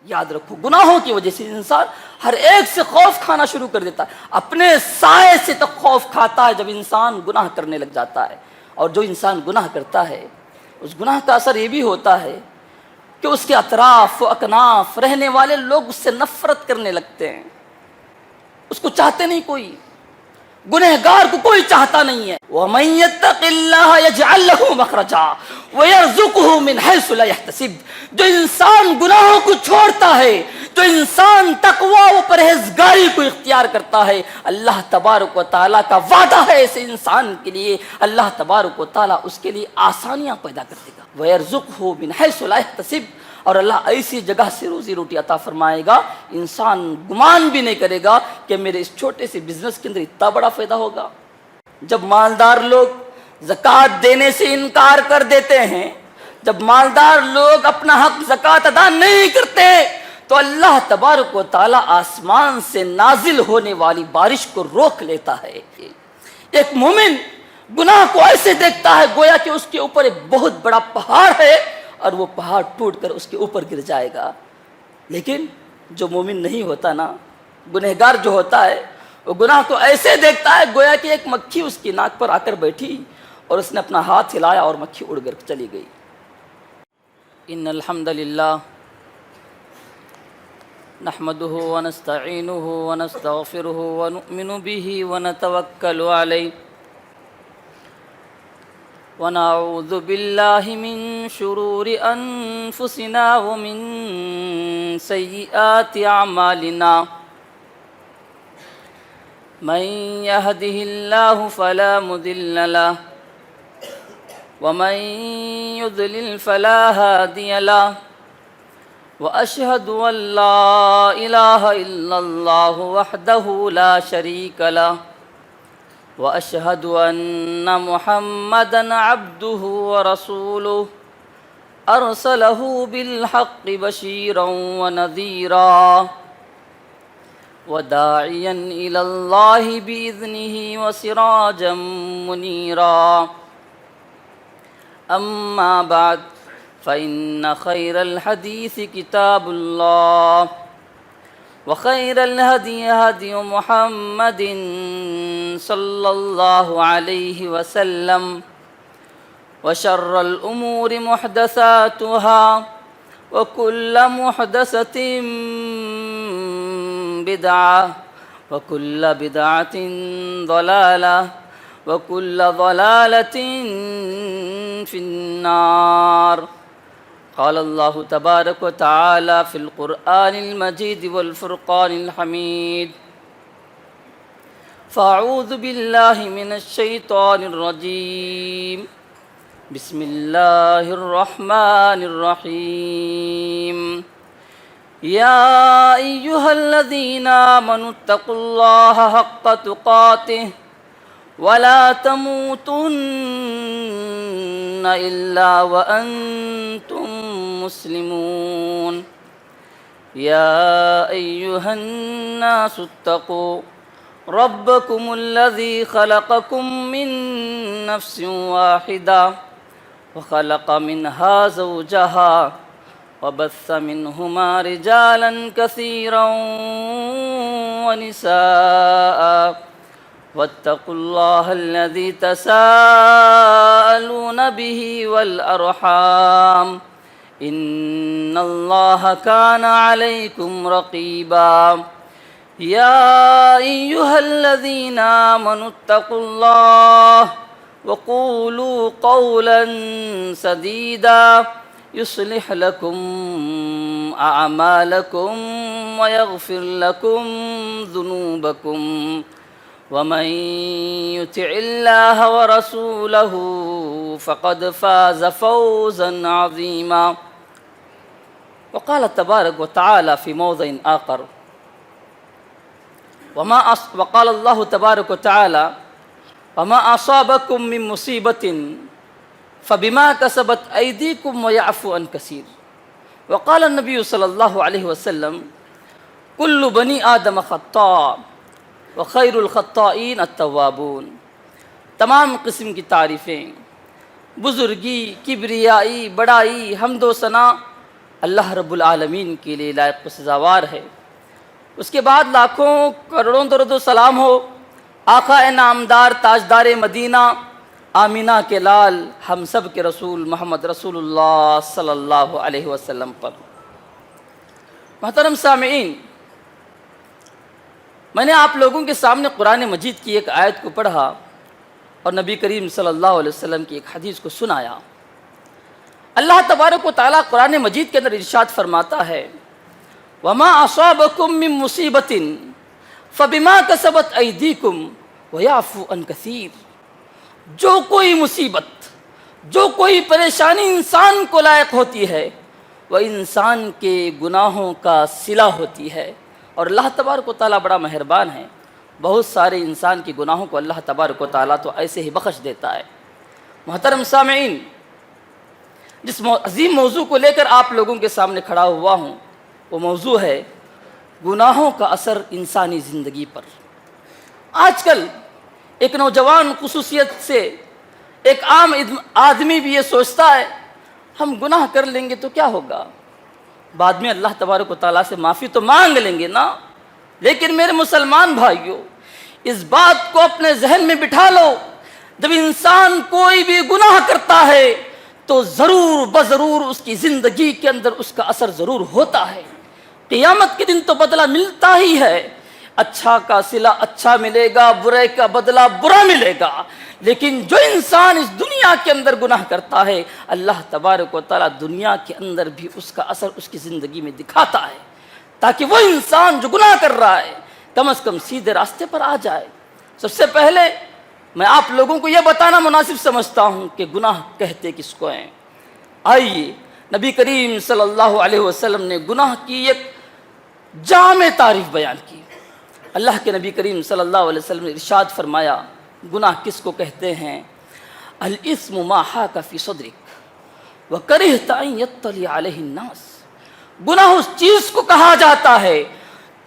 یاد رکھو گناہوں کی وجہ سے انسان ہر ایک سے خوف کھانا شروع کر دیتا ہے، اپنے سائے سے تک خوف کھاتا ہے جب انسان گناہ کرنے لگ جاتا ہے۔ اور جو انسان گناہ کرتا ہے اس گناہ کا اثر یہ بھی ہوتا ہے کہ اس کے اطراف و اکناف رہنے والے لوگ اس سے نفرت کرنے لگتے ہیں، اس کو چاہتے نہیں، کوئی گنہگار کو کوئی چاہتا نہیں ہے۔ وَمَن يَتَّقِ اللَّهَ يَجْعَل لَّهُ مَخْرَجًا وَيَرْزُقْهُ مِنْ حَيْثُ لَا يَحْتَسِبُ، جو انسان گناہوں کو چھوڑتا ہے، جو انسان تقوی و پرہیزگاری کو اختیار کرتا ہے، اللہ تبارک و تعالیٰ کا وعدہ ہے ایسے انسان کے لیے، اللہ تبارک و تعالیٰ اس کے لیے آسانیاں پیدا کر دے گا۔ وَيَرْزُقْهُ مِنْ حَيْثُ لَا يَحْتَسِبُ، اور اللہ ایسی جگہ سے روزی روٹی عطا فرمائے گا انسان گمان بھی نہیں کرے گا کہ میرے اس چھوٹے سے بزنس کے اندر اتنا بڑا فائدہ ہوگا۔ جب مالدار لوگ زکوٰۃ دینے سے انکار کر دیتے ہیں، جب مالدار لوگ اپنا حق زکوٰۃ ادا نہیں کرتے، تو اللہ تبارک و تعالیٰ آسمان سے نازل ہونے والی بارش کو روک لیتا ہے۔ ایک مومن گناہ کو ایسے دیکھتا ہے گویا کہ اس کے اوپر ایک بہت بڑا پہاڑ ہے اور وہ پہاڑ ٹوٹ کر اس کے اوپر گر جائے گا۔ لیکن جو مومن نہیں ہوتا نا، گنہگار جو ہوتا ہے، وہ گناہ کو ایسے دیکھتا ہے گویا کہ ایک مکھی اس کی ناک پر آ کر بیٹھی اور اس نے اپنا ہاتھ ہلایا اور مکھی اڑ کر چلی گئی۔ ان الحمد للہ نحمده ونستعینه ونستغفره ونؤمن به ونتوکل علیہ ونعوذ باللہ من شرور انفسنا ومن سیئات اعمالنا، من يهده الله فلا مضل له ومن يضلل فلا هادي له، وأشهد أن لا إله إلا الله وحده لا شريك له، وأشهد أن محمدًا عبده ورسوله أرسله بالحق بشيرا ونذيرا وداعيا إلى الله بإذنه وسراجا منيرا، أما بعد فإن خير الحديث كتاب الله، وخير الهدي هدي محمد صلى الله عليه وسلم، وشر الأمور محدثاتها، وكل محدثة بدعة، وكل بدعة ضلالة، وكل ضلالة في النار۔ قال الله تبارك وتعالى في القرآن المجيد والفرقان الحميد، فأعوذ بالله من الشيطان الرجيم، بسم الله الرحمن الرحيم، يا أيها الذين آمنوا اتقوا الله حق تقاته ولا تموتن إلا وأنتم مسلمون، يا أيها الناس اتقوا ربكم الذي خلقكم من نفس واحدة وخلق منها زوجها وبث منهما رجالا كثيرا ونساء، واتقوا الله الذي تساءلون به والأرحام، إن الله كان عليكم رقيبا، يا أيها الذين آمنوا اتقوا الله وقولوا قولا سديدا يصلح لكم أعمالكم ويغفر لكم ذنوبكم، ومن يطع الله ورسوله فقد فاز فوزا عظيما۔ وقال تبارك وتعالى في موضع آخر، وقال الله تبارك وتعالى وما أصابكم من مصيبة فبما كسبت أيديكم ويعفو عن كثير، وقال النبي صلى الله عليه وسلم كل بني آدم خطاء وخير الخطائين التوابون۔ تمام قسم کی تعریفیں، بزرگی، کبریائی، بڑائی، حمد و ثنا اللہ رب العالمین کے لیے لائق و سزاوار ہے۔ اس کے بعد لاکھوں کروڑوں درود و سلام ہو آقا نامدار تاجدار مدینہ آمینہ کے لال ہم سب کے رسول محمد رسول اللہ صلی اللہ علیہ وسلم پر۔ محترم سامعین، میں نے آپ لوگوں کے سامنے قرآن مجید کی ایک آیت کو پڑھا اور نبی کریم صلی اللہ علیہ وسلم کی ایک حدیث کو سنایا۔ اللہ تبارک و تعالیٰ قرآن مجید کے اندر ارشاد فرماتا ہے وَمَا أَصَابَكُم مِّن مُّصِيبَةٍ فَبِمَا كَسَبَتْ أَيْدِيكُمْ وَيَعْفُو عَن كَثِيرٍ۔ جو کوئی مصیبت، جو کوئی پریشانی انسان کو لائق ہوتی ہے وہ انسان کے گناہوں کا صلہ ہوتی ہے، اور اللہ تبارک و تعالیٰ بڑا مہربان ہے، بہت سارے انسان کے گناہوں کو اللہ تبارک و تعالیٰ تو ایسے ہی بخش دیتا ہے۔ محترم سامعین، جس عظیم موضوع کو لے کر آپ لوگوں کے سامنے کھڑا ہوا ہوں وہ موضوع ہے گناہوں کا اثر انسانی زندگی پر۔ آج کل ایک نوجوان خصوصیت سے ایک عام آدمی بھی یہ سوچتا ہے ہم گناہ کر لیں گے تو کیا ہوگا، بعد میں اللہ تبارک و تعالیٰ سے معافی تو مانگ لیں گے نا۔ لیکن میرے مسلمان بھائیوں، اس بات کو اپنے ذہن میں بٹھا لو، جب انسان کوئی بھی گناہ کرتا ہے تو ضرور بضرور اس کی زندگی کے اندر اس کا اثر ضرور ہوتا ہے۔ قیامت کے دن تو بدلہ ملتا ہی ہے، اچھا کا صلہ اچھا ملے گا، برے کا بدلہ برا ملے گا۔ لیکن جو انسان اس دنیا کے اندر گناہ کرتا ہے اللہ تبارک و تعالیٰ دنیا کے اندر بھی اس کا اثر اس کی زندگی میں دکھاتا ہے، تاکہ وہ انسان جو گناہ کر رہا ہے کم از کم سیدھے راستے پر آ جائے۔ سب سے پہلے میں آپ لوگوں کو یہ بتانا مناسب سمجھتا ہوں کہ گناہ کہتے کس کو ہیں۔ آئیے نبی کریم صلی اللہ علیہ وسلم نے گناہ کی ایک جامع تعریف بیان کی۔ اللہ کے نبی کریم صلی اللہ علیہ وسلم نے ارشاد فرمایا گناہ کس کو کہتے ہیں؟ الاسم ما حاک فی صدرک وکرہت ان یطلع علیہ الناس۔ گناہ اس چیز کو کہا جاتا ہے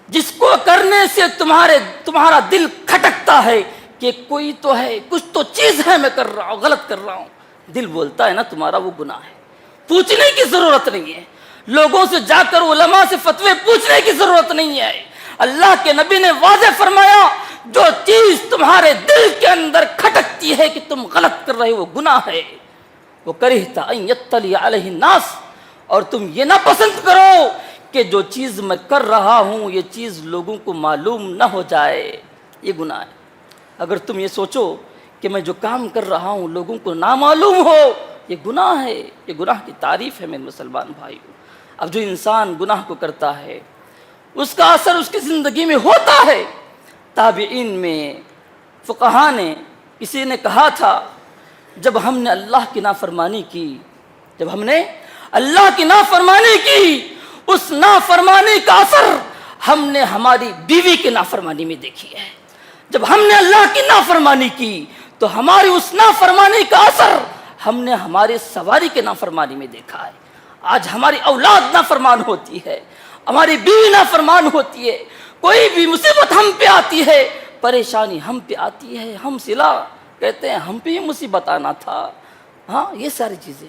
جس کو کرنے سے تمہارا دل کھٹکتا ہے کہ کوئی تو ہے، کچھ تو چیز ہے میں کر رہا ہوں، غلط کر رہا ہوں۔ دل بولتا ہے نا تمہارا وہ گناہ ہے، پوچھنے کی ضرورت نہیں ہے، لوگوں سے جا کر علماء سے فتوے پوچھنے کی ضرورت نہیں ہے۔ اللہ کے نبی نے واضح فرمایا جو چیز تمہارے دل کے اندر کھٹکتی ہے کہ تم غلط کر رہے ہو وہ گناہ ہے۔ وہ کرہتا ان یطلع علیہ الناس، اور تم یہ نہ پسند کرو کہ جو چیز میں کر رہا ہوں یہ چیز لوگوں کو معلوم نہ ہو جائے، یہ گناہ ہے۔ اگر تم یہ سوچو کہ میں جو کام کر رہا ہوں لوگوں کو نہ معلوم ہو یہ گناہ ہے، یہ گناہ کی تعریف ہے میرے مسلمان بھائیوں۔ اب جو انسان گناہ کو کرتا ہے اس کا اثر اس کی زندگی میں ہوتا ہے۔ تابعین میں فقہا نے کسی نے کہا تھا جب ہم نے اللہ کی نافرمانی کی، جب ہم نے اللہ کی نافرمانی کی اس نافرمانی کا اثر ہم نے ہماری بیوی کی نافرمانی میں دیکھی ہے۔ جب ہم نے اللہ کی نافرمانی کی تو ہماری اس نافرمانی کا اثر ہم نے ہمارے سواری کے نافرمانی میں دیکھا ہے۔ آج ہماری اولاد نافرمان ہوتی ہے، ہماری بیوی نافرمان ہوتی ہے، کوئی بھی مصیبت ہم پہ آتی ہے، پریشانی ہم پہ آتی ہے، ہم صلہ کہتے ہیں ہم پہ یہ مصیبت آنا تھا، ہاں یہ ساری چیزیں۔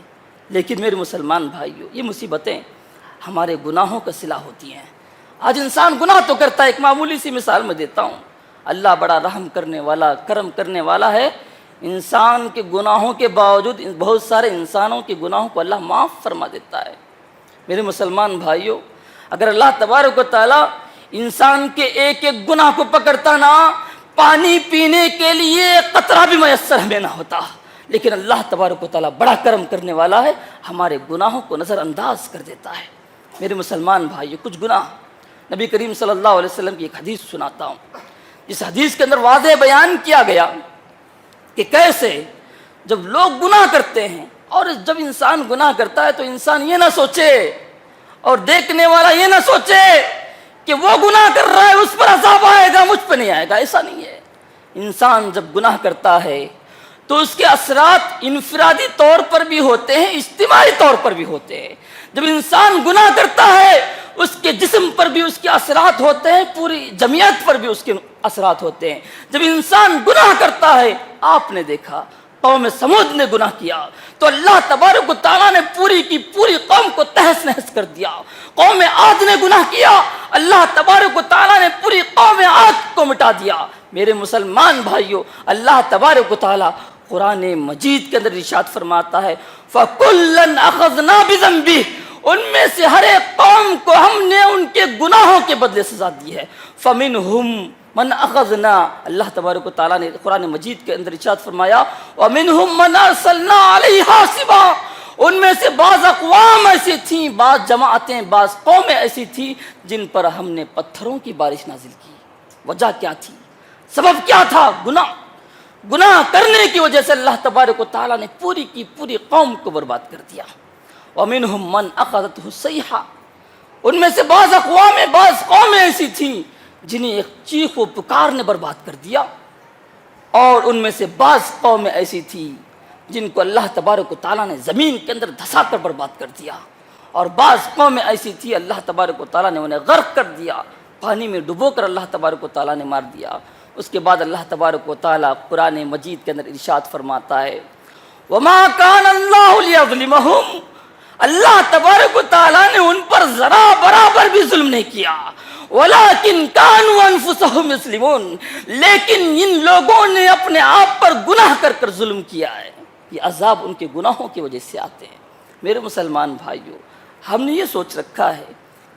لیکن میرے مسلمان بھائیوں یہ مصیبتیں ہمارے گناہوں کا صلہ ہوتی ہیں۔ آج انسان گناہ تو کرتا ہے، ایک معمولی سی مثال میں دیتا ہوں، اللہ بڑا رحم کرنے والا، کرم کرنے والا ہے، انسان کے گناہوں کے باوجود بہت سارے انسانوں کے گناہوں کو اللہ معاف فرما دیتا ہے۔ میرے مسلمان بھائیوں اگر اللہ تبارک و تعالیٰ انسان کے ایک ایک گناہ کو پکڑتا نا، پانی پینے کے لیے قطرہ بھی میسر ہمیں نہ ہوتا، لیکن اللہ تبارک و تعالیٰ بڑا کرم کرنے والا ہے، ہمارے گناہوں کو نظر انداز کر دیتا ہے۔ میرے مسلمان بھائیو کچھ گناہ نبی کریم صلی اللہ علیہ وسلم کی ایک حدیث سناتا ہوں، اس حدیث کے اندر واضح بیان کیا گیا کہ کیسے جب لوگ گناہ کرتے ہیں، اور جب انسان گناہ کرتا ہے تو انسان یہ نہ سوچے اور دیکھنے والا یہ نہ سوچے کہ وہ گناہ کر رہا ہے اس پر عذاب آئے گا مجھ پہ نہیں آئے گا، ایسا نہیں ہے۔ انسان جب گناہ کرتا ہے تو اس کے اثرات انفرادی طور پر بھی ہوتے ہیں، اجتماعی طور پر بھی ہوتے ہیں۔ جب انسان گناہ کرتا ہے اس کے جسم پر بھی اس کے اثرات ہوتے ہیں، پوری جمعیت پر بھی اس کے اثرات ہوتے ہیں۔ جب انسان گناہ کرتا ہے آپ نے دیکھا قوم سمود نے گناہ کیا تو اللہ تبارک و تعالیٰ نے پوری کی پوری قوم کو تہس نہس کر دیا. قوم عاد نے گناہ کیا, اللہ تبارک و تعالیٰ نے پوری قوم عاد کو مٹا دیا. میرے مسلمان بھائیوں, اللہ تبارک و تعالیٰ قرآن مجید کے اندر ارشاد فرماتا ہے فَكُلًّا أَخَذْنَا بِذَنبِهِ, ان میں سے ہر ایک قوم کو ہم نے ان کے گناہوں کے بدلے سزا دی ہے. فَمِنْهُمْ من اخذنا, اللہ تبارک و تعالیٰ نے قرآن مجید کے اندر ارشاد فرمایا وَمِنْهُمْ مَنْ أَرْسَلْنَا عَلَيْهِ حَاصِبًا, ان میں سے بعض اقوام ایسی تھیں, بعض جماعتیں, بعض قومیں ایسی تھیں جن پر ہم نے پتھروں کی بارش نازل کی. وجہ کیا تھی, سبب کیا تھا؟ گناہ کرنے کی وجہ سے اللہ تبارک و تعالیٰ نے پوری کی پوری قوم کو برباد کر دیا. وَمِنْهُمْ مَنْ أَخَذَتْهُ الصَّيْحَةُ, ان میں سے بعض اقوام, بعض قومیں ایسی تھیں جنہیں ایک چیخ و پکار نے برباد کر دیا, اور ان میں سے بعض قومیں ایسی تھی جن کو اللہ تبارک و تعالیٰ نے زمین کے اندر دھسا کر برباد کر دیا, اور بعض قومیں ایسی تھی اللہ تبارک و تعالیٰ نے انہیں غرق کر دیا, پانی میں ڈبو کر اللہ تبارک و تعالیٰ نے مار دیا. اس کے بعد اللہ تبارک و تعالیٰ قرآن مجید کے اندر ارشاد فرماتا ہے وَمَا كَانَ اللَّهُ لِيَظْلِمَهُمْ, اللہ تبارک و تعالیٰ نے ان پر ذرا برابر بھی ظلم نہیں کیا. وَلَكِنْ كَانُوا أَنفُسَهُمْ يَظْلِمُونَ, لیکن ان لوگوں نے اپنے آپ پر گناہ کر کر ظلم کیا ہے. یہ عذاب ان کے گناہوں کی وجہ سے آتے ہیں. میرے مسلمان بھائیوں, ہم نے یہ سوچ رکھا ہے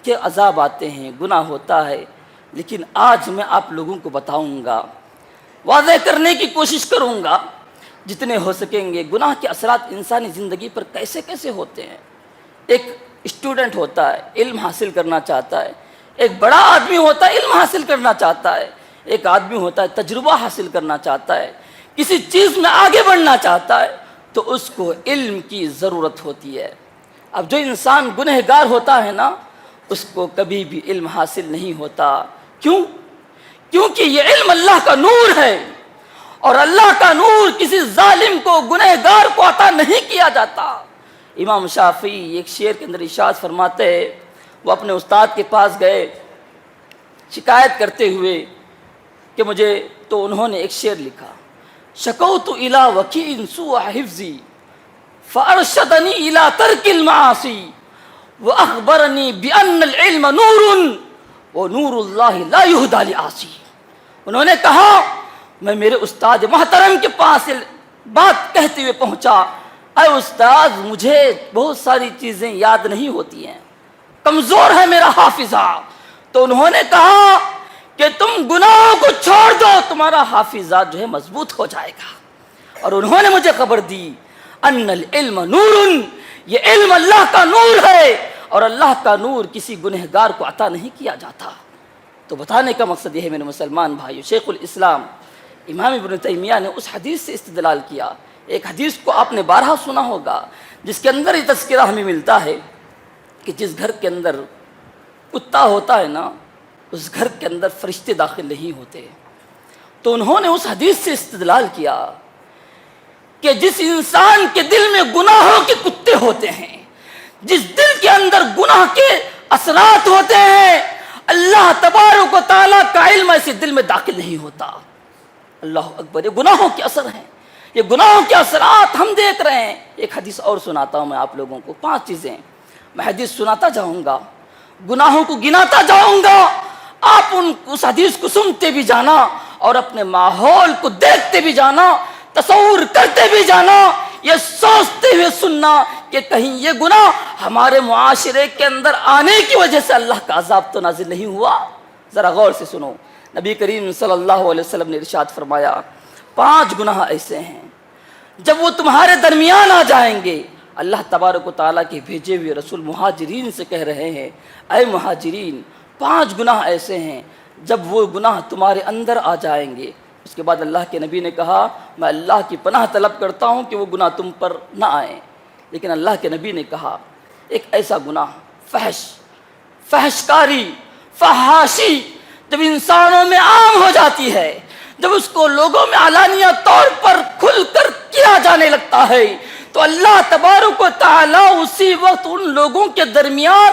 کہ عذاب آتے ہیں, گناہ ہوتا ہے, لیکن آج میں آپ لوگوں کو بتاؤں گا, واضح کرنے کی کوشش کروں گا جتنے ہو سکیں گے گناہ کے اثرات انسانی زندگی پر کیسے کیسے ہوتے ہیں. ایک اسٹوڈنٹ ہوتا ہے, علم حاصل کرنا چاہتا ہے, ایک بڑا آدمی ہوتا ہے, علم حاصل کرنا چاہتا ہے, ایک آدمی ہوتا ہے تجربہ حاصل کرنا چاہتا ہے, کسی چیز میں آگے بڑھنا چاہتا ہے, تو اس کو علم کی ضرورت ہوتی ہے. اب جو انسان گنہگار ہوتا ہے نا, اس کو کبھی بھی علم حاصل نہیں ہوتا. کیوں؟ کیونکہ یہ علم اللہ کا نور ہے, اور اللہ کا نور کسی ظالم کو, گنہگار کو عطا نہیں کیا جاتا. امام شافعی ایک شعر کے اندر ارشاد فرماتے ہیں, وہ اپنے استاد کے پاس گئے شکایت کرتے ہوئے کہ مجھے, تو انہوں نے ایک شعر لکھا شکوت الی وکیع سوء حفظی فارشدنی الی ترک المعاصی واخبرنی بان العلم نور ونور اللہ لا یہدی لعاصی. انہوں نے کہا میں میرے استاد محترم کے پاس بات کہتے ہوئے پہنچا, اے استاد مجھے بہت ساری چیزیں یاد نہیں ہوتی ہیں, کمزور ہے میرا حافظہ. تو انہوں نے کہا کہ تم گناہوں کو چھوڑ دو, تمہارا حافظہ جو ہے مضبوط ہو جائے گا. اور انہوں نے مجھے خبر دی ان العلم نور, یہ علم اللہ کا نور ہے, اور اللہ کا نور کسی گنہگار کو عطا نہیں کیا جاتا. تو بتانے کا مقصد یہ ہے میرے مسلمان بھائیو, شیخ الاسلام امام ابن تیمیہ نے اس حدیث سے استدلال کیا. ایک حدیث کو آپ نے بارہا سنا ہوگا, جس کے اندر یہ تذکرہ ہمیں ملتا ہے کہ جس گھر کے اندر کتا ہوتا ہے نا, اس گھر کے اندر فرشتے داخل نہیں ہوتے. تو انہوں نے اس حدیث سے استدلال کیا کہ جس انسان کے دل میں گناہوں کے کتے ہوتے ہیں, جس دل کے اندر گناہ کے اثرات ہوتے ہیں, اللہ تبارک و تعالیٰ کا علم ایسے دل میں داخل نہیں ہوتا. اللہ اکبر, یہ گناہوں کے اثر ہیں, یہ گناہوں کے اثرات ہم دیکھ رہے ہیں. ایک حدیث اور سناتا ہوں میں آپ لوگوں کو, 5 چیزیں میں حدیث سناتا جاؤں گا, گناہوں کو گناتا جاؤں گا, آپ اس حدیث کو سنتے بھی جانا اور اپنے ماحول کو دیکھتے بھی جانا, تصور کرتے بھی جانا, یہ سوچتے ہوئے سننا کہ کہیں یہ گناہ ہمارے معاشرے کے اندر آنے کی وجہ سے اللہ کا عذاب تو نازل نہیں ہوا. ذرا غور سے سنو, نبی کریم صلی اللہ علیہ وسلم نے ارشاد فرمایا 5 گناہ ایسے ہیں جب وہ تمہارے درمیان آ جائیں گے, اللہ تبارک و تعالیٰ کے بھیجے ہوئے رسول مہاجرین سے کہہ رہے ہیں, اے مہاجرین 5 گناہ ایسے ہیں جب وہ گناہ تمہارے اندر آ جائیں گے. اس کے بعد اللہ کے نبی نے کہا میں اللہ کی پناہ طلب کرتا ہوں کہ وہ گناہ تم پر نہ آئیں. لیکن اللہ کے نبی نے کہا ایک ایسا گناہ فحشکاری, فحاشی جب انسانوں میں عام ہو جاتی ہے, جب اس کو لوگوں میں علانیہ طور پر کھل کر کیا جانے لگتا ہے, تو اللہ تبارک و تعالیٰ اسی وقت ان لوگوں کے درمیان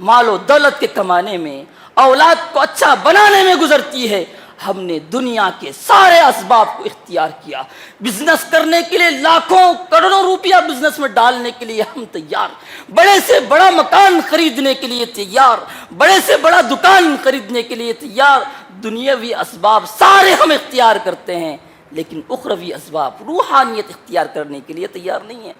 مال و دولت کے کمانے میں، اولاد کو اچھا بنانے میں گزرتی ہے۔ ہم نے دنیا کے سارے اسباب کو اختیار کیا، بزنس کرنے کے لیے لاکھوں کروڑوں روپیہ بزنس میں ڈالنے کے لیے ہم تیار، بڑے سے بڑا مکان خریدنے کے لیے تیار، بڑے سے بڑا دکان خریدنے کے لیے تیار، دنیاوی اسباب سارے ہم اختیار کرتے ہیں، لیکن اخروی اسباب روحانیت اختیار کرنے کے لیے تیار نہیں ہے،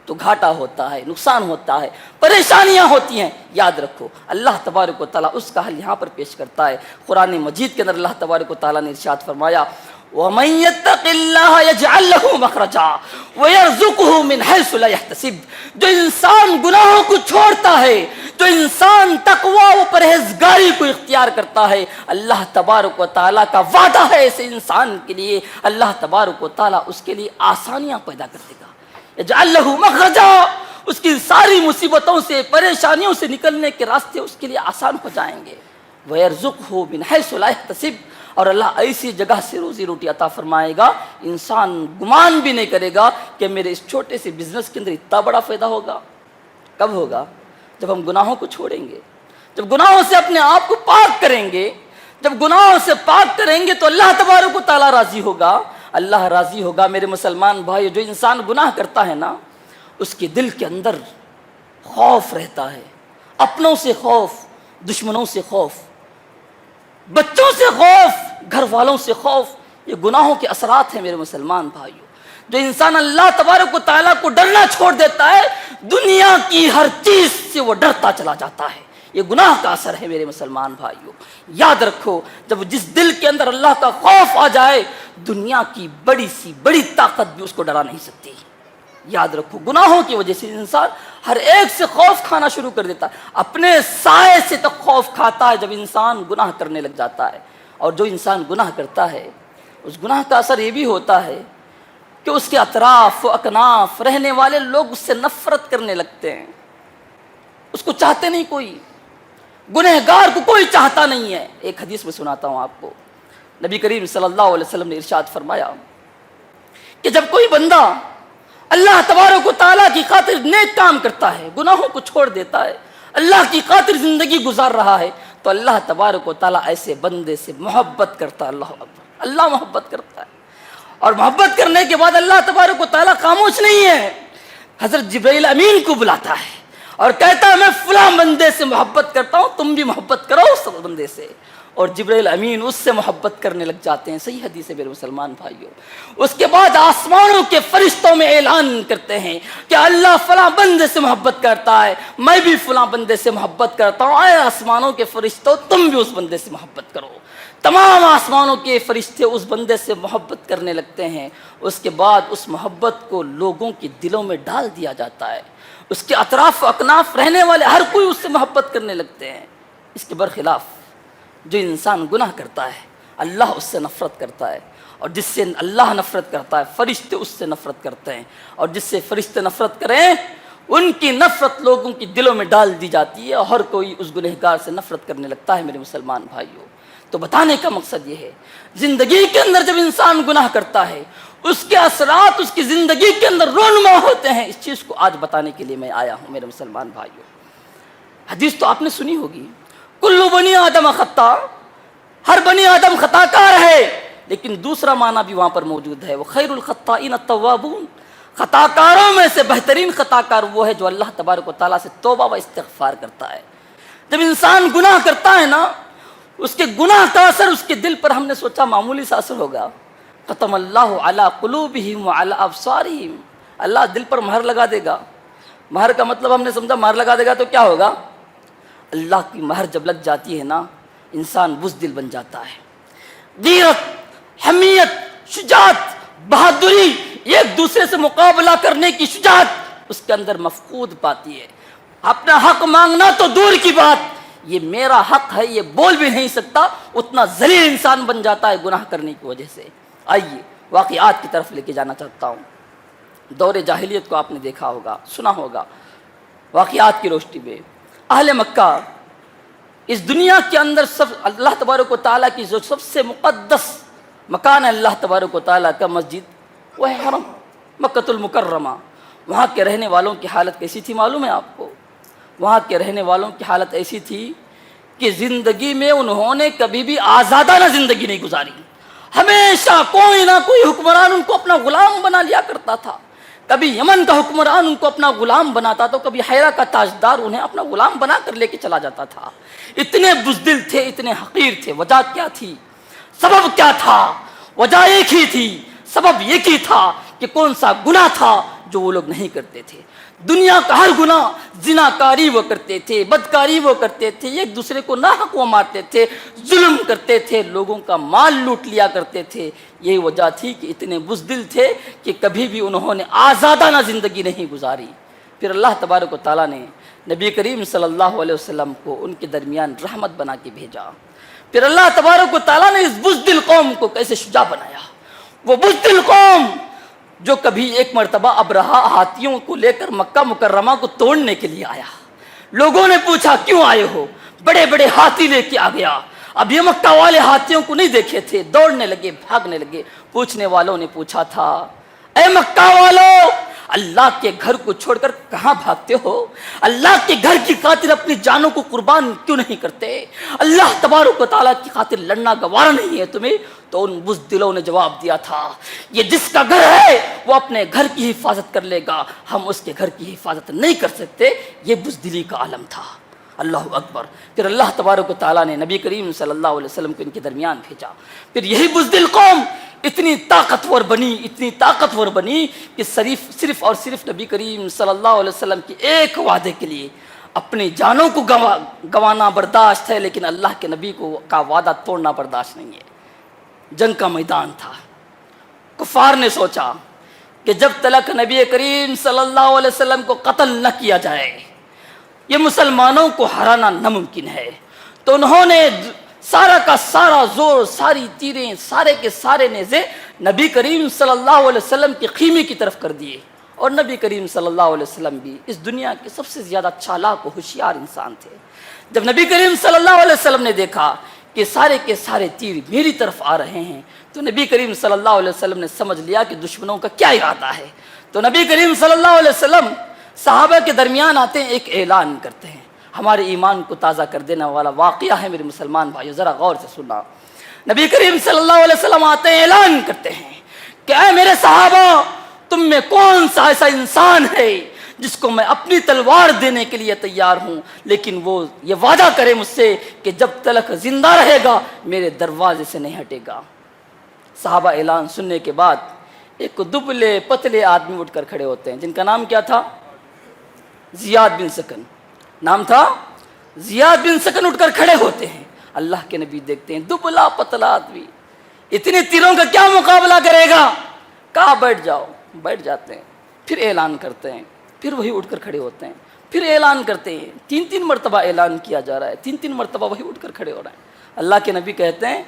تو گھاٹا ہوتا ہے، نقصان ہوتا ہے، پریشانیاں ہوتی ہیں۔ یاد رکھو اللہ تبارک و تعالیٰ اس کا حل یہاں پر پیش کرتا ہے۔ قرآن مجید کے اندر اللہ تبارک و تعالیٰ نے ارشاد فرمایا وَمَن يَتَّقِ اللَّهَ يَجْعَل لَّهُ مَخْرَجًا وَيَرْزُقْهُ مِنْ حَيْثُ لَا يَحْتَسِبُ۔ جو انسان گناہوں کو چھوڑتا ہے، جو انسان تقوی و پرہیزگاری کو اختیار کرتا ہے، اللہ تبارک و تعالیٰ کا وعدہ ہے ایسے انسان کے لیے، اللہ تبارک و تعالیٰ اس کے لیے آسانیاں پیدا کر دے گا۔ یجعل لہ مخرجا، اس کی ساری مصیبتوں سے، پریشانیوں سے نکلنے کے راستے اس کے لیے آسان ہو جائیں گے۔ وَيَرْزُقْهُ مِنْ حَيْثُ لَا يَحْتَسِبُ، اور اللہ ایسی جگہ سے روزی روٹی عطا فرمائے گا انسان گمان بھی نہیں کرے گا کہ میرے اس چھوٹے سے بزنس کے اندر اتنا بڑا فائدہ ہوگا۔ کب ہوگا؟ جب ہم گناہوں کو چھوڑیں گے، جب گناہوں سے اپنے آپ کو پاک کریں گے، جب گناہوں سے پاک کریں گے تو اللہ تبارک و تعالیٰ راضی ہوگا، اللہ راضی ہوگا۔ میرے مسلمان بھائی، جو انسان گناہ کرتا ہے نا، اس کے دل کے اندر خوف رہتا ہے، اپنوں سے خوف، دشمنوں سے خوف، بچوں سے خوف، گھر والوں سے خوف۔ یہ گناہوں کے اثرات ہیں میرے مسلمان بھائیوں۔ جو انسان اللہ تبارک و تعالیٰ کو ڈرنا چھوڑ دیتا ہے، دنیا کی ہر چیز سے وہ ڈرتا چلا جاتا ہے۔ یہ گناہ کا اثر ہے میرے مسلمان بھائیوں۔ یاد رکھو، جب جس دل کے اندر اللہ کا خوف آ جائے، دنیا کی بڑی سی بڑی طاقت بھی اس کو ڈرا نہیں سکتی۔ یاد رکھو، گناہوں کی وجہ سے انسان ہر ایک سے خوف کھانا شروع کر دیتا ہے، اپنے سائے سے تک خوف کھاتا ہے جب انسان گناہ کرنے لگ جاتا ہے۔ اور جو انسان گناہ کرتا ہے، اس گناہ کا اثر یہ بھی ہوتا ہے کہ اس کے اطراف و اکناف رہنے والے لوگ اس سے نفرت کرنے لگتے ہیں، اس کو چاہتے نہیں، کوئی گنہگار کو کوئی چاہتا نہیں ہے۔ ایک حدیث میں سناتا ہوں آپ کو، نبی کریم صلی اللہ علیہ وسلم نے ارشاد فرمایا کہ جب کوئی بندہ اللہ تبارک و تعالیٰ کی خاطر نیک کام کرتا ہے، گناہوں کو چھوڑ دیتا ہے، اللہ کی خاطر زندگی گزار رہا ہے، تو اللہ تبارک و تعالیٰ ایسے بندے سے محبت کرتا ہے۔ اللہ اکبر، اللہ محبت کرتا ہے۔ اور محبت کرنے کے بعد اللہ تبارک و تعالیٰ خاموش نہیں ہے، حضرت جبرائیل امین کو بلاتا ہے اور کہتا ہے میں فلاں بندے سے محبت کرتا ہوں، تم بھی محبت کرو اس بندے سے۔ اور جبرائیل امین اس سے محبت کرنے لگ جاتے ہیں۔ صحیح حدیث ہے میرے مسلمان بھائیوں۔ اس کے بعد آسمانوں کے فرشتوں میں اعلان کرتے ہیں کہ اللہ فلاں بندے سے محبت کرتا ہے، میں بھی فلاں بندے سے محبت کرتا ہوں، اے آسمانوں کے فرشتوں تم بھی اس بندے سے محبت کرو۔ تمام آسمانوں کے فرشتے اس بندے سے محبت کرنے لگتے ہیں۔ اس کے بعد اس محبت کو لوگوں کے دلوں میں ڈال دیا جاتا ہے، اس کے اطراف و اکناف رہنے والے ہر کوئی اس سے محبت کرنے لگتے ہیں۔ اس کے برخلاف جو انسان گناہ کرتا ہے، اللہ اس سے نفرت کرتا ہے، اور جس سے اللہ نفرت کرتا ہے فرشتے اس سے نفرت کرتے ہیں، اور جس سے فرشتے نفرت کریں ان کی نفرت لوگوں کے دلوں میں ڈال دی جاتی ہے، اور ہر کوئی اس گنہگار سے نفرت کرنے لگتا ہے میرے مسلمان بھائیوں۔ تو بتانے کا مقصد یہ ہے، زندگی کے اندر جب انسان گناہ کرتا ہے، اس کے اثرات اس کی زندگی کے اندر رونما ہوتے ہیں۔ اس چیز کو آج بتانے کے لیے میں آیا ہوں میرے مسلمان بھائیوں۔ حدیث تو آپ نے سنی ہوگی، کل بنی آدم خطا، ہر بنی آدم خطا کار ہے، لیکن دوسرا معنی بھی وہاں پر موجود ہے، وہ خیر الخطائین التوابون، خطا کاروں میں سے بہترین خطا کار وہ ہے جو اللہ تبارک و تعالیٰ سے توبہ و استغفار کرتا ہے۔ جب انسان گناہ کرتا ہے نا، اس کے گناہ کا اثر اس کے دل پر ہم نے سوچا معمولی سا اثر ہوگا، ختم اللہ علی قلوبہم وعلی ابصارہم، اللہ دل پر مہر لگا دے گا۔ مہر کا مطلب ہم نے سمجھا، مہر لگا دے گا تو کیا ہوگا؟ اللہ کی مہر جب لگ جاتی ہے نا، انسان بزدل بن جاتا ہے، غیرت، حمیت، شجاعت، بہادری، ایک دوسرے سے مقابلہ کرنے کی شجاعت اس کے اندر مفقود پاتی ہے۔ اپنا حق مانگنا تو دور کی بات، یہ میرا حق ہے یہ بول بھی نہیں سکتا، اتنا ذلیل انسان بن جاتا ہے گناہ کرنے کی وجہ سے۔ آئیے واقعات کی طرف لے کے جانا چاہتا ہوں۔ دور جاہلیت کو آپ نے دیکھا ہوگا، سنا ہوگا، واقعات کی روشنی میں اہل مکہ اس دنیا کے اندر اللہ تبارک و تعالیٰ کی جو سب سے مقدس مکان ہے اللہ تبارک و تعالیٰ کا، مسجد، وہ ہے حرم، مکۃ المکرمہ۔ وہاں کے رہنے والوں کی حالت کیسی تھی معلوم ہے آپ کو؟ وہاں کے رہنے والوں کی حالت ایسی تھی کہ زندگی میں انہوں نے کبھی بھی آزادانہ زندگی نہیں گزاری. ہمیشہ کوئی نہ کوئی حکمران ان کو اپنا غلام بنا لیا کرتا تھا. کبھی یمن کا حکمران ان کو اپنا غلام بناتا تو کبھی حیرہ کا تاجدار انہیں اپنا غلام بنا کر لے کے چلا جاتا تھا. اتنے بزدل تھے, اتنے حقیر تھے. وجہ کیا تھی؟ سبب کیا تھا؟ وجہ ایک ہی تھی, سبب ایک ہی تھا کہ کون سا گناہ تھا جو وہ لوگ نہیں کرتے تھے. دنیا کا ہر گناہ, زنا کاری وہ کرتے تھے, بدکاری وہ کرتے تھے, ایک دوسرے کو ناحق وہ مارتے تھے, ظلم کرتے تھے, لوگوں کا مال لوٹ لیا کرتے تھے. یہی وجہ تھی کہ اتنے بزدل تھے کہ کبھی بھی انہوں نے آزادانہ زندگی نہیں گزاری. پھر اللہ تبارک و تعالیٰ نے نبی کریم صلی اللہ علیہ وسلم کو ان کے درمیان رحمت بنا کے بھیجا. پھر اللہ تبارک و تعالیٰ نے اس بزدل قوم کو کیسے شجاع بنایا. وہ بزدل قوم جو کبھی ایک مرتبہ ابرہا ہاتھیوں کو لے کر مکہ مکرمہ کو توڑنے کے لیے آیا. لوگوں نے پوچھا کیوں آئے ہو؟ بڑے بڑے ہاتھی لے کے آ گیا. اب یہ مکہ والے ہاتھیوں کو نہیں دیکھے تھے, دوڑنے لگے, بھاگنے لگے. پوچھنے والوں نے پوچھا تھا, اے مکہ والوں, اللہ کے گھر کو چھوڑ کر کہاں بھاگتے ہو؟ اللہ کے گھر کی خاطر اپنی جانوں کو قربان کیوں نہیں کرتے؟ اللہ تبارک و تعالیٰ کی خاطر لڑنا گوارا نہیں ہے تمہیں؟ تو ان بزدلوں نے جواب دیا تھا, یہ جس کا گھر ہے وہ اپنے گھر کی حفاظت کر لے گا, ہم اس کے گھر کی حفاظت نہیں کر سکتے. یہ بزدلی کا عالم تھا. اللہ اکبر. پھر اللہ تبارک و تعالیٰ نے نبی کریم صلی اللہ علیہ وسلم کو ان کے درمیان بھیجا. پھر یہی بزدل قوم اتنی طاقتور بنی کہ صرف اور صرف نبی کریم صلی اللہ علیہ وسلم کے ایک وعدے کے لیے اپنی جانوں کو گنوانا برداشت ہے, لیکن اللہ کے نبی کا وعدہ توڑنا برداشت نہیں ہے. جنگ کا میدان تھا. کفار نے سوچا کہ جب تلک نبی کریم صلی اللہ علیہ وسلم کو قتل نہ کیا جائے یہ مسلمانوں کو ہرانا ناممکن ہے. تو انہوں نے سارا کا سارا زور, ساری تیریں, سارے کے سارے نیزے نبی کریم صلی اللہ علیہ وسلم کے خیمے کی طرف کر دیے. اور نبی کریم صلی اللہ علیہ وسلم بھی اس دنیا کے سب سے زیادہ چالاک و ہوشیار انسان تھے. جب نبی کریم صلی اللہ علیہ وسلم نے دیکھا کہ سارے کے سارے تیر میری طرف آ رہے ہیں تو نبی کریم صلی اللہ علیہ وسلم نے سمجھ لیا کہ دشمنوں کا کیا ارادہ ہے. تو نبی کریم صلی اللہ علیہ وسلم صحابہ کے درمیان آتے ہیں, ایک اعلان کرتے ہیں. ہمارے ایمان کو تازہ کر دینے والا واقعہ ہے میرے مسلمان بھائیو, ذرا غور سے سننا. نبی کریم صلی اللہ علیہ وسلم آتے ہیں, اعلان کرتے ہیں کہ اے میرے صحابہ, تم میں کون سا ایسا انسان ہے جس کو میں اپنی تلوار دینے کے لیے تیار ہوں, لیکن وہ یہ وعدہ کرے مجھ سے کہ جب تلک زندہ رہے گا میرے دروازے سے نہیں ہٹے گا. صحابہ اعلان سننے کے بعد ایک دبلے پتلے آدمی اٹھ کر کھڑے ہوتے ہیں, جن کا نام کیا تھا؟ زیاد بن سکن. نام تھا زیاد بن سکن. اٹھ کر کھڑے ہوتے ہیں. اللہ کے نبی دیکھتے ہیں دبلا پتلا آدمی, اتنے تیروں کا کیا مقابلہ کرے گا؟ کہا بیٹھ جاؤ. بیٹھ جاتے ہیں. پھر اعلان کرتے ہیں. پھر وہی اٹھ کر کھڑے ہوتے ہیں. پھر اعلان کرتے ہیں. 3 مرتبہ اعلان کیا جا رہا ہے. 3 مرتبہ وہی اٹھ کر کھڑے ہو رہے ہیں. اللہ کے نبی کہتے ہیں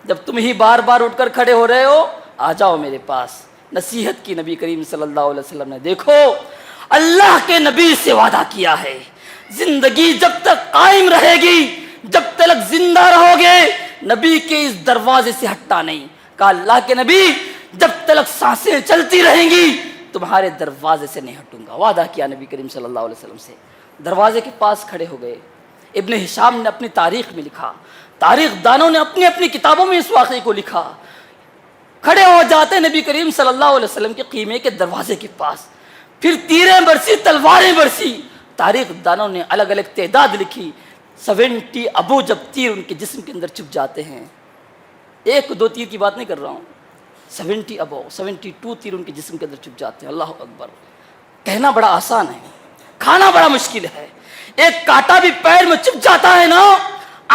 جب تم ہی بار بار اٹھ کر کھڑے ہو رہے ہو آ جاؤ میرے پاس. نصیحت کی نبی کریم صلی اللہ علیہ وسلم نے. دیکھو اللہ کے نبی سے وعدہ کیا ہے, زندگی جب تک قائم رہے گی, جب تک زندہ رہو گے, نبی کے اس دروازے سے ہٹنا نہیں. کہا اللہ کے نبی جب تک سانسیں چلتی رہیں گی تمہارے دروازے سے نہیں ہٹوں گا. وعدہ کیا نبی کریم صلی اللہ علیہ وسلم سے. دروازے کے پاس کھڑے ہو گئے. ابن ہشام نے اپنی تاریخ میں لکھا, تاریخ دانوں نے اپنی اپنی کتابوں میں اس واقعے کو لکھا. کھڑے ہو جاتے نبی کریم صلی اللہ علیہ وسلم کے خیمے کے دروازے کے پاس. پھر تیریں برسی, تلواریں برسی. تاریخ دانوں نے الگ الگ تعداد لکھی. 70 ابو جب تیر ان کے جسم کے اندر چھپ جاتے ہیں. 1-2 تیر کی بات نہیں کر رہا ہوں, 70 ابو 72 تیر ان کے جسم کے اندر چھپ جاتے ہیں. اللہ اکبر. کہنا بڑا آسان ہے, کھانا بڑا مشکل ہے. ایک کانٹا بھی پیر میں چھپ جاتا ہے نا,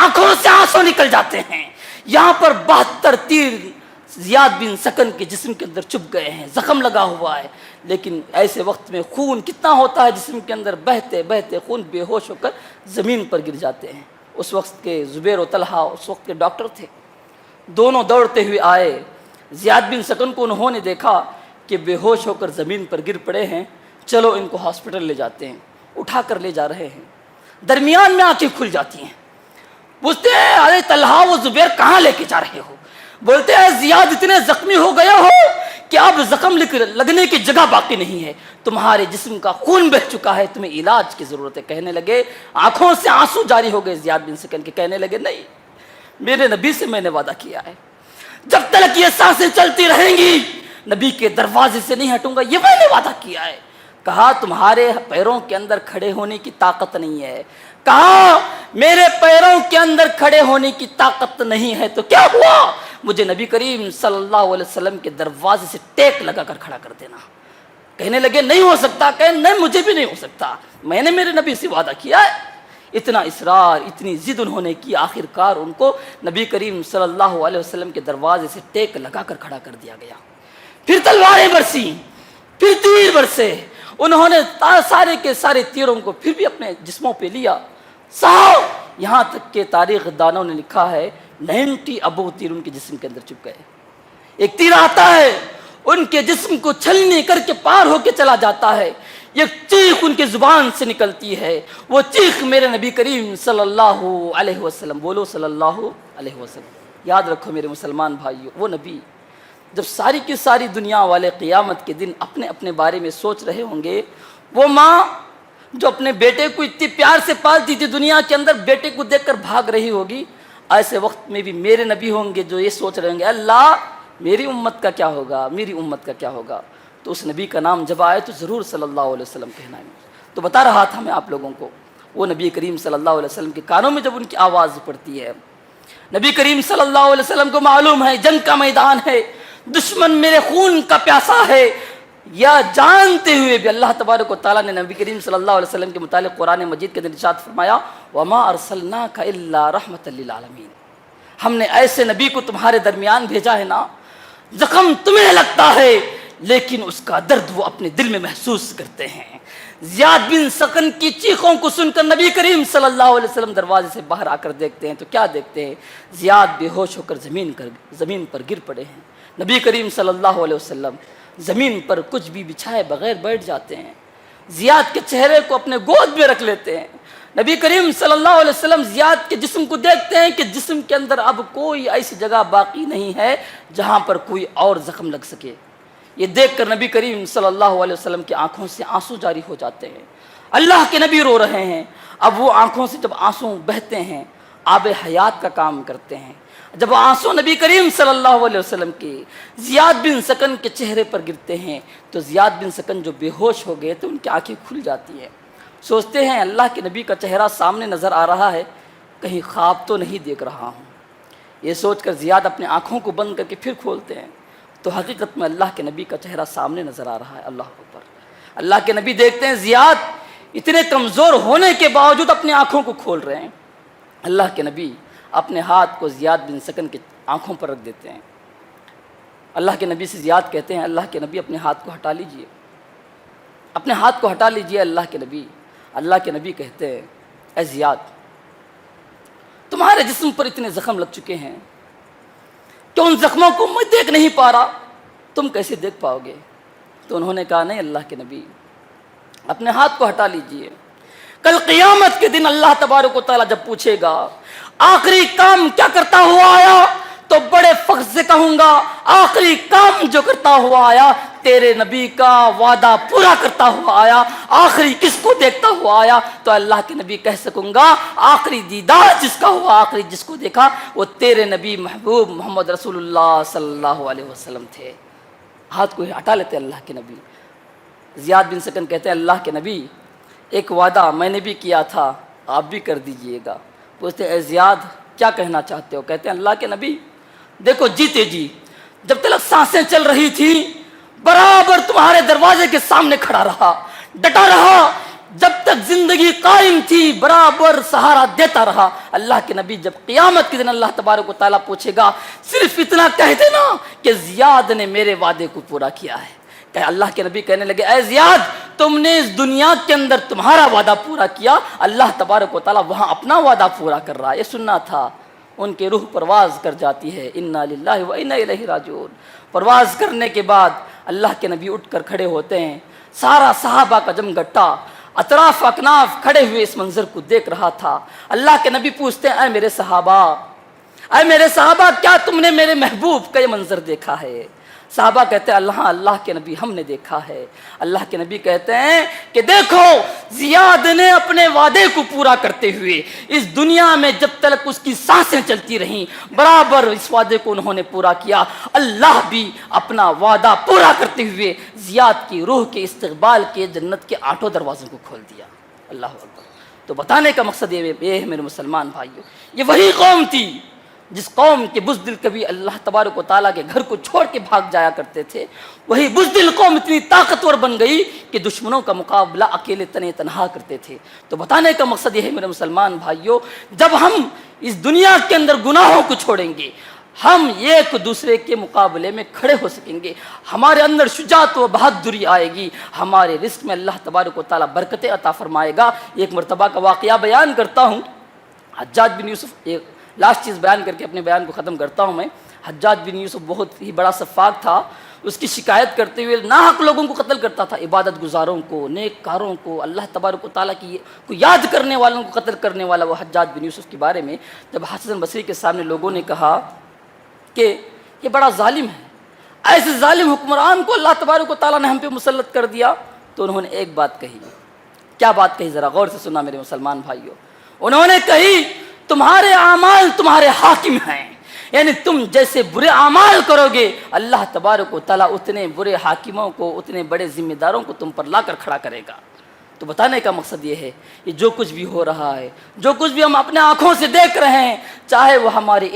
آنکھوں سے آنسو نکل جاتے ہیں. یہاں پر 72 تیر زیاد بن سکن کے جسم کے اندر چھپ گئے ہیں, زخم لگا ہوا ہے. لیکن ایسے وقت میں خون کتنا ہوتا ہے جسم کے اندر, بہتے بہتے خون بے ہوش ہو کر زمین پر گر جاتے ہیں. اس وقت کے زبیر و طلحہ اس وقت کے ڈاکٹر تھے. دونوں دوڑتے ہوئے آئے. زیاد بن سکن کو انہوں نے دیکھا کہ بے ہوش ہو کر زمین پر گر پڑے ہیں. چلو ان کو ہاسپٹل لے جاتے ہیں. اٹھا کر لے جا رہے ہیں. درمیان میں آنکھیں کھل جاتی ہیں. پوچھتے ہیں ارے طلحہ وہ زبیر کہاں لے کے جا رہے ہو؟ بولتے ہیں زیاد اتنے زخمی ہو گئے ہو کہ اب زخم لگنے کی جگہ باقی نہیں ہے, تمہارے جسم کا خون بہہ چکا ہے, تمہیں علاج کی ضرورت ہے. کہنے لگے, آنکھوں سے آنسو جاری ہو گئے زیاد بن سکن کے. کہنے لگے, نہیں, میرے نبی سے میں نے وعدہ کیا ہے, جب تک یہ سانسیں چلتی رہیں گی نبی کے دروازے سے نہیں ہٹوں گا, یہ میں نے وعدہ کیا ہے. کہا, تمہارے پیروں کے اندر کھڑے ہونے کی طاقت نہیں ہے. کہا, میرے پیروں کے اندر کھڑے ہونے کی طاقت نہیں ہے تو کیا ہوا, مجھے نبی کریم صلی اللہ علیہ وسلم کے دروازے سے ٹیک لگا کر کھڑا کر دینا. کہنے لگے, نہیں ہو سکتا. کہے, نہیں, مجھے بھی نہیں ہو سکتا, میں نے میرے نبی سے وعدہ کیا ہے. اتنا اصرار, اتنی ضد انہوں نے کی, آخر کار ان کو نبی کریم صلی اللہ علیہ وسلم کے دروازے سے ٹیک لگا کر کھڑا کر دیا گیا. پھر تلواریں برسی, پھر تیر برسے. انہوں نے سارے کے سارے تیروں کو پھر بھی اپنے جسموں پہ لیا. یہاں تک کہ تاریخ دانوں نے لکھا ہے 90 ابو تیر ان کے جسم کے اندر چپ گئے. ایک تیر آتا ہے, ان کے جسم کو چھلنی کر کے پار ہو کے چلا جاتا ہے. ایک چیخ ان کی زبان سے نکلتی ہے, وہ چیخ میرے نبی کریم صلی اللہ علیہ وسلم, بولو صلی اللہ علیہ وسلم. یاد رکھو میرے مسلمان بھائیو, وہ نبی جب ساری کی ساری دنیا والے قیامت کے دن اپنے اپنے بارے میں سوچ رہے ہوں گے, وہ ماں جو اپنے بیٹے کو اتنی پیار سے پالتی تھی, دنیا کے اندر بیٹے کو دیکھ کر بھاگ رہی ہوگی, ایسے وقت میں بھی میرے نبی ہوں گے جو یہ سوچ رہے ہوں گے, اللہ میری امت کا کیا ہوگا, میری امت کا کیا ہوگا. تو اس نبی کا نام جب آئے تو ضرور صلی اللہ علیہ وسلم کہنا ہے. تو بتا رہا تھا میں آپ لوگوں کو, وہ نبی کریم صلی اللہ علیہ وسلم کے کانوں میں جب ان کی آواز پڑتی ہے, نبی کریم صلی اللہ علیہ وسلم کو معلوم ہے جنگ کا میدان ہے, دشمن میرے خون کا پیاسا ہے, یا جانتے ہوئے بھی اللہ تبارک و تعالیٰ نے نبی کریم صلی اللہ علیہ وسلم کے متعلق قرآن مجید کے اندر ارشاد فرمایا, وَمَا أَرْسَلْنَاكَ إِلَّا رَحْمَةً لِّلْعَالَمِينَ. ہم نے ایسے نبی کو تمہارے درمیان بھیجا ہے نا, زخم تمہیں لگتا ہے لیکن اس کا درد وہ اپنے دل میں محسوس کرتے ہیں. زیاد بن سکن کی چیخوں کو سن کر نبی کریم صلی اللہ علیہ وسلم دروازے سے باہر آ کر دیکھتے ہیں تو کیا دیکھتے ہیں, زیاد بے ہوش ہو کر زمین پر گر پڑے ہیں. نبی کریم صلی اللہ علیہ وسلم زمین پر کچھ بھی بچھائے بغیر بیٹھ جاتے ہیں, زیاد کے چہرے کو اپنے گود میں رکھ لیتے ہیں. نبی کریم صلی اللہ علیہ وسلم زیاد کے جسم کو دیکھتے ہیں کہ جسم کے اندر اب کوئی ایسی جگہ باقی نہیں ہے جہاں پر کوئی اور زخم لگ سکے. یہ دیکھ کر نبی کریم صلی اللہ علیہ وسلم کی آنکھوں سے آنسو جاری ہو جاتے ہیں. اللہ کے نبی رو رہے ہیں. اب وہ آنکھوں سے جب آنسو بہتے ہیں آب حیات کا کام کرتے ہیں. جب آنسو نبی کریم صلی اللہ علیہ وسلم کے زیاد بن سکن کے چہرے پر گرتے ہیں تو زیاد بن سکن جو بے ہوش ہو گئے تو ان کی آنکھیں کھل جاتی ہیں. سوچتے ہیں اللہ کے نبی کا چہرہ سامنے نظر آ رہا ہے, کہیں خواب تو نہیں دیکھ رہا ہوں. یہ سوچ کر زیاد اپنے آنکھوں کو بند کر کے پھر کھولتے ہیں تو حقیقت میں اللہ کے نبی کا چہرہ سامنے نظر آ رہا ہے. اللہ اکبر. اللہ کے نبی دیکھتے ہیں زیاد اتنے کمزور ہونے کے باوجود اپنی آنکھوں کو کھول رہے ہیں. اللہ کے نبی اپنے ہاتھ کو زیاد بن سکن کے آنکھوں پر رکھ دیتے ہیں. اللہ کے نبی سے زیاد کہتے ہیں, اللہ کے نبی اپنے ہاتھ کو ہٹا لیجئے, اپنے ہاتھ کو ہٹا لیجئے اللہ کے نبی. اللہ کے نبی کہتے ہیں, اے زیاد تمہارے جسم پر اتنے زخم لگ چکے ہیں کہ ان زخموں کو میں دیکھ نہیں پا رہا, تم کیسے دیکھ پاؤ گے. تو انہوں نے کہا, نہیں اللہ کے نبی اپنے ہاتھ کو ہٹا لیجئے, کل قیامت کے دن اللہ تبارک و تعالیٰ جب پوچھے گا آخری کام کیا کرتا ہوا آیا, تو بڑے فخر سے کہوں گا آخری کام جو کرتا ہوا آیا تیرے نبی کا وعدہ پورا کرتا ہوا آیا. آخری کس کو دیکھتا ہوا آیا, تو اللہ کے نبی کہہ سکوں گا آخری دیدار جس کا ہوا, آخری جس کو دیکھا وہ تیرے نبی محبوب محمد رسول اللہ صلی اللہ علیہ وسلم تھے. ہاتھ کو ہٹا لیتے اللہ کے نبی. زیاد بن سکن کہتے ہیں, اللہ کے نبی ایک وعدہ میں نے بھی کیا تھا, آپ بھی کر دیجئے گا. پوچھتے اے زیاد کیا کہنا چاہتے ہو. کہتے ہیں, اللہ کے نبی دیکھو جیتے جی جب تک سانسیں چل رہی تھی برابر تمہارے دروازے کے سامنے کھڑا رہا, ڈٹا رہا. جب تک زندگی قائم تھی برابر سہارا دیتا رہا. اللہ کے نبی جب قیامت کے دن اللہ تبارک و تعالیٰ پوچھے گا صرف اتنا کہہ دینا کہ زیاد نے میرے وعدے کو پورا کیا ہے. کہ اللہ کے نبی کہنے لگے, اے زیاد تم نے اس دنیا کے اندر تمہارا وعدہ پورا کیا, اللہ تبارک و تعالیٰ وہاں اپنا وعدہ پورا کر رہا ہے. یہ سننا تھا. ان کی روح پرواز کر جاتی ہے, انا للہ و انا الیہ راجعون. پرواز کرنے کے بعد اللہ کے نبی اٹھ کر کھڑے ہوتے ہیں. سارا صحابہ کا جم گٹا اطراف اکناف کھڑے ہوئے اس منظر کو دیکھ رہا تھا. اللہ کے نبی پوچھتے ہیں, اے میرے صحابہ, اے میرے صحابہ کیا تم نے میرے محبوب کا یہ منظر دیکھا ہے. صحابہ کہتے ہیں اللہ کے نبی ہم نے دیکھا ہے۔ اللہ کے نبی کہتے ہیں کہ دیکھو زیاد نے اپنے وعدے کو پورا کرتے ہوئے اس دنیا میں جب تک اس کی سانسیں چلتی رہیں برابر اس وعدے کو انہوں نے پورا کیا۔ اللہ بھی اپنا وعدہ پورا کرتے ہوئے زیاد کی روح کے استقبال کے جنت کے 8 دروازوں کو کھول دیا۔ اللہ اکبر۔ تو بتانے کا مقصد یہ ہے میرے مسلمان بھائیوں، یہ وہی قوم تھی جس قوم کے بزدل کبھی اللہ تبارک و تعالیٰ کے گھر کو چھوڑ کے بھاگ جایا کرتے تھے، وہی بزدل قوم اتنی طاقتور بن گئی کہ دشمنوں کا مقابلہ اکیلے تنہا کرتے تھے۔ تو بتانے کا مقصد یہ ہے میرے مسلمان بھائیوں، جب ہم اس دنیا کے اندر گناہوں کو چھوڑیں گے، ہم ایک دوسرے کے مقابلے میں کھڑے ہو سکیں گے، ہمارے اندر شجاعت و بہادری آئے گی، ہمارے رزق میں اللہ تبارک و تعالیٰ برکتیں عطا فرمائے گا۔ ایک مرتبہ کا واقعہ بیان کرتا ہوں۔ حجاج بن یوسف، ایک لاسٹ چیز بیان کر کے اپنے بیان کو ختم کرتا ہوں میں۔ حجاج بن یوسف بہت ہی بڑا سفاک تھا، اس کی شکایت کرتے ہوئے ناحق لوگوں کو قتل کرتا تھا، عبادت گزاروں کو، نیک کاروں کو، اللہ تبارک و تعالیٰ کی کو یاد کرنے والوں کو قتل کرنے والا وہ حجاج بن یوسف کے بارے میں جب حسن بصری کے سامنے لوگوں نے کہا کہ یہ بڑا ظالم ہے، ایسے ظالم حکمران کو اللہ تبارک و تعالیٰ نے ہم پہ مسلط کر دیا، تو انہوں نے ایک بات کہی۔ کیا بات کہی؟ ذرا غور سے سننا میرے مسلمان بھائیوں۔ انہوں نے کہی تمہارے اعمال تمہارے حاکم ہیں، یعنی تم جیسے برے اعمال کرو گے اللہ تبارک و تعالیٰ اتنے برے حاکموں کو، اتنے بڑے ذمہ داروں کو تم پر لا کر کھڑا کرے گا۔ تو بتانے کا مقصد یہ ہے کہ جو کچھ بھی ہو رہا ہے، جو کچھ بھی ہم اپنے آنکھوں سے دیکھ رہے ہیں، چاہے وہ ہمارے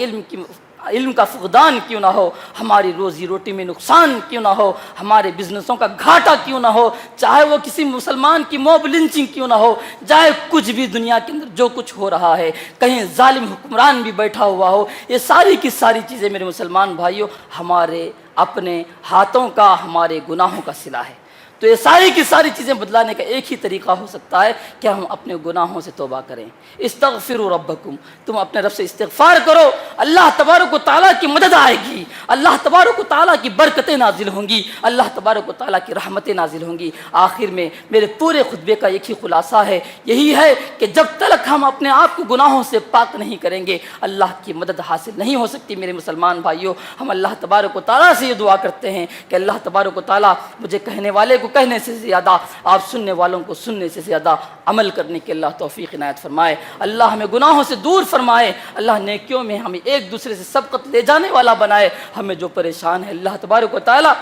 علم کا فقدان کیوں نہ ہو، ہماری روزی روٹی میں نقصان کیوں نہ ہو، ہمارے بزنسوں کا گھاٹا کیوں نہ ہو، چاہے وہ کسی مسلمان کی موب لنچنگ کیوں نہ ہو، چاہے کچھ بھی دنیا کے اندر جو کچھ ہو رہا ہے، کہیں ظالم حکمران بھی بیٹھا ہوا ہو، یہ ساری کی ساری چیزیں میرے مسلمان بھائیوں ہمارے اپنے ہاتھوں کا، ہمارے گناہوں کا صلہ ہے۔ تو یہ ساری کی ساری چیزیں بدلانے کا ایک ہی طریقہ ہو سکتا ہے کہ ہم اپنے گناہوں سے توبہ کریں۔ استغفروا ربکم، تم اپنے رب سے استغفار کرو، اللہ تبارک و تعالیٰ کی مدد آئے گی، اللہ تبارک و تعالیٰ کی برکتیں نازل ہوں گی، اللہ تبارک و تعالیٰ کی رحمتیں نازل ہوں گی۔ آخر میں میرے پورے خطبے کا ایک ہی خلاصہ ہے، یہی ہے کہ جب تک ہم اپنے آپ کو گناہوں سے پاک نہیں کریں گے اللہ کی مدد حاصل نہیں ہو سکتی۔ میرے مسلمان بھائیوں، ہم اللہ تبارک و تعالیٰ سے یہ دعا کرتے ہیں کہ اللہ تبارک و تعالیٰ مجھے کہنے والے کو کہنے سے زیادہ، آپ سننے والوں کو سننے سے زیادہ عمل کرنے کی اللہ توفیق عنایت فرمائے۔ اللہ ہمیں گناہوں سے دور فرمائے، اللہ نیکیوں میں ہمیں ایک دوسرے سے سبقت لے جانے والا بنائے۔ ہمیں جو پریشان ہے اللہ تبارک و تعالیٰ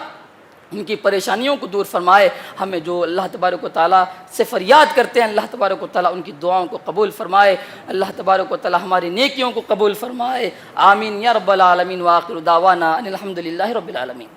ان کی پریشانیوں کو دور فرمائے۔ ہمیں جو اللہ تبارک و تعالیٰ سے فریاد کرتے ہیں اللہ تبارک و تعالیٰ ان کی دعاؤں کو قبول فرمائے۔ اللہ تبارک و تعالیٰ ہماری نیکیوں کو قبول فرمائے۔ آمین یا رب العالمین۔ وآخر دعوانا ان الحمد للہ رب العالمین۔